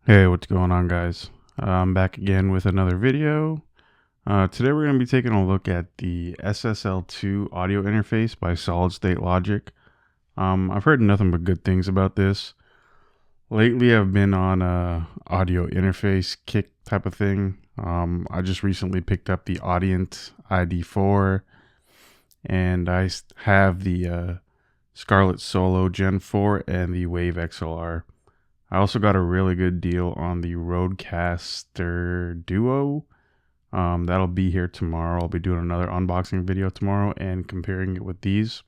Hey, what's going on, guys? I'm back again with another video. Today we're going to be taking a look at the SSL2 audio interface by Solid State Logic. I've heard nothing but good things about this. Lately, I've been on a audio interface kick type of thing. I just recently picked up the Audient ID4, and I have the Scarlett Solo Gen 4 and the Wave XLR. I also got a really good deal on the Rodecaster Duo. That'll be here tomorrow. I'll be doing another unboxing video tomorrow and comparing it with these.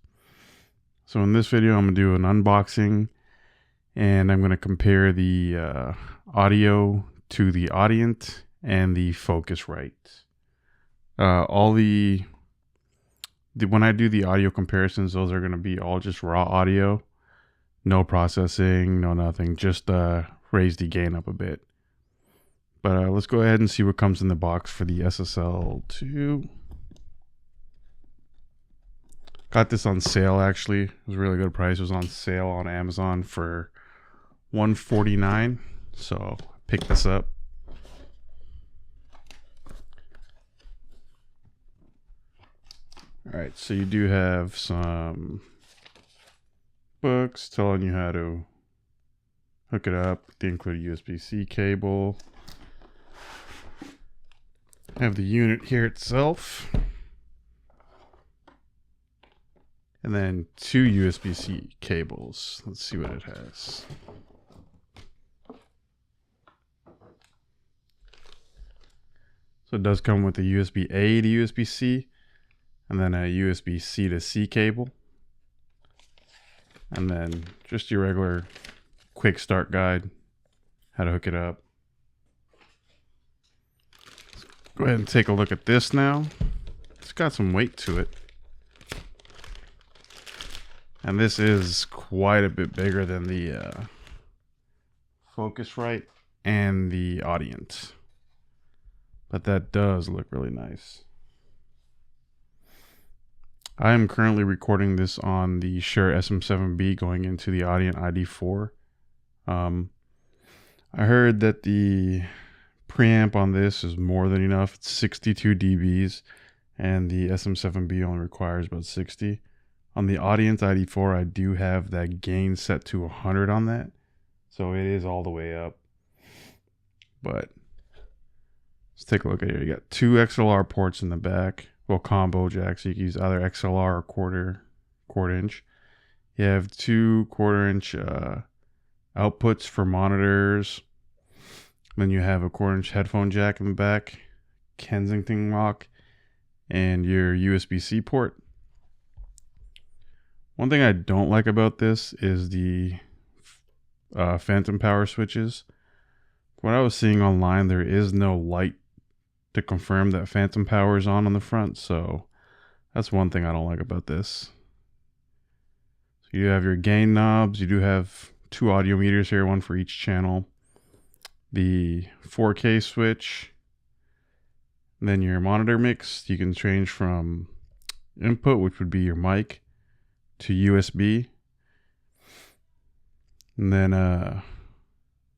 So in this video, I'm going to do an unboxing and I'm going to compare the audio to the Audient and the Focusrite. When I do the audio comparisons, those are going to be all just raw audio. No processing, no nothing, just raise the gain up a bit. But let's go ahead and see what comes in the box for the SSL2. Got this on sale actually. It was a really good price. It was on sale on Amazon for $149. So I picked this up. Alright, so you do have some books telling you how to hook it up. They include a USB-C cable. I have the unit here itself. And then two USB-C cables. Let's see what it has. So it does come with a USB-A to USB-C and then a USB-C to C cable. And then just your regular quick start guide, how to hook it up. Let's go ahead and take a look at this now. It's got some weight to it. And this is quite a bit bigger than the Focusrite and the Audient. But that does look really nice. I am currently recording this on the Shure SM7B going into the Audient ID4. I heard that the preamp on this is more than enough. It's 62 dBs and the SM7B only requires about 60. On the Audient ID4, I do have that gain set to 100 on that. So it is all the way up. But let's take a look at it. You got two XLR ports in the back. Well, combo jacks. You can use either XLR or quarter inch. You have two 1/4 inch outputs for monitors. Then you have a 1/4 inch headphone jack in the back, Kensington lock, and your USB-C port. One thing I don't like about this is the phantom power switches. What I was seeing online, there is no light to confirm that phantom power is on the front, so that's one thing I don't like about this. So you have your gain knobs. You do have two audio meters here, one for each channel. The 4K switch. And then your monitor mix. You can change from input, which would be your mic, to USB. And then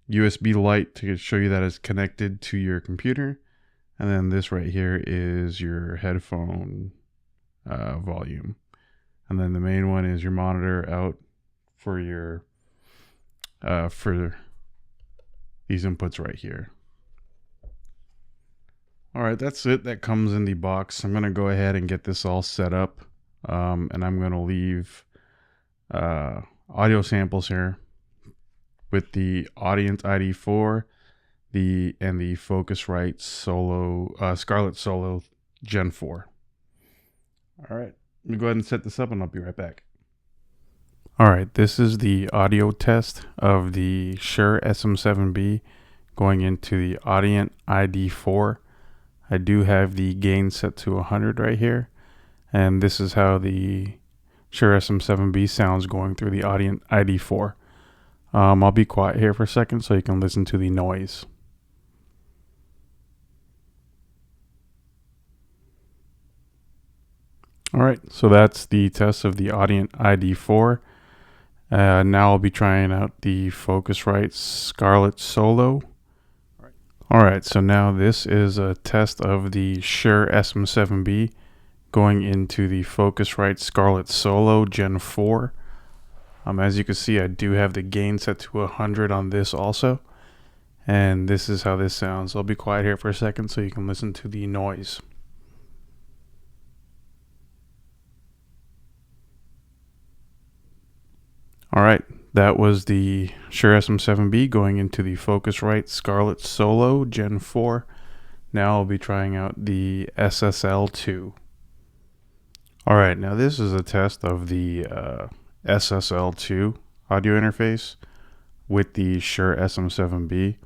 USB light to show you that it's connected to your computer. And then this right here is your headphone volume. And then the main one is your monitor out for your for these inputs right here. All right, that's it. That comes in the box. I'm going to go ahead and get this all set up. And I'm going to leave audio samples here with the Audient ID4 and the Focusrite Scarlett Solo Gen 4. All right, let me go ahead and set this up and I'll be right back. All right, this is the audio test of the Shure SM7B going into the Audient ID4. I do have the gain set to 100 right here, and this is how the Shure SM7B sounds going through the Audient ID4. I'll be quiet here for a second so you can listen to the noise. Alright, so that's the test of the Audient ID4. Now I'll be trying out the Focusrite Scarlett Solo Alright, so now this is a test of the Shure SM7B going into the Focusrite Scarlett Solo Gen 4. As you can see, I do have the gain set to 100 on this also. And this is how this sounds. I'll be quiet here for a second so you can listen to the noise. Alright, that was the Shure SM7B going into the Focusrite Scarlett Solo Gen 4. Now I'll be trying out the SSL2. Alright, now this is a test of the SSL2 audio interface with the Shure SM7B.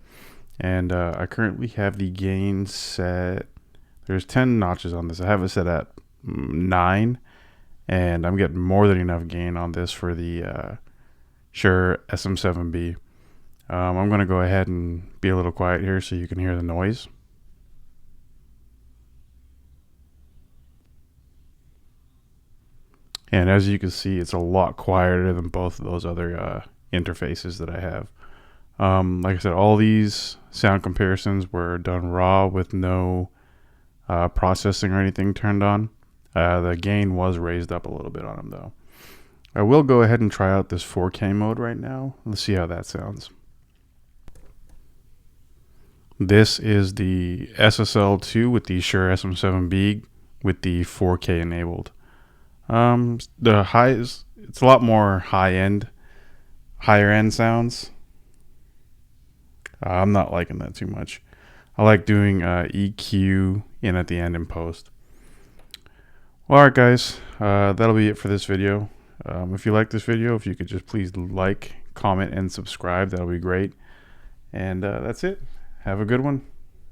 And I currently have the gain set, there's 10 notches on this. I have it set at 9, and I'm getting more than enough gain on this for the Shure SM7B. I'm going to go ahead and be a little quiet here so you can hear the noise. And as you can see, it's a lot quieter than both of those other interfaces that I have. Like I said, all these sound comparisons were done raw with no processing or anything turned on. The gain was raised up a little bit on them though. I will go ahead and try out this 4K mode right now. Let's see how that sounds. This is the SSL2 with the Shure SM7B with the 4K enabled. The highs, it's a lot more higher end sounds. I'm not liking that too much. I like doing EQ in at the end in post. Well, alright guys, that'll be it for this video. If you like this video, if you could just please like, comment, and subscribe, that'll be great. And that's it. Have a good one.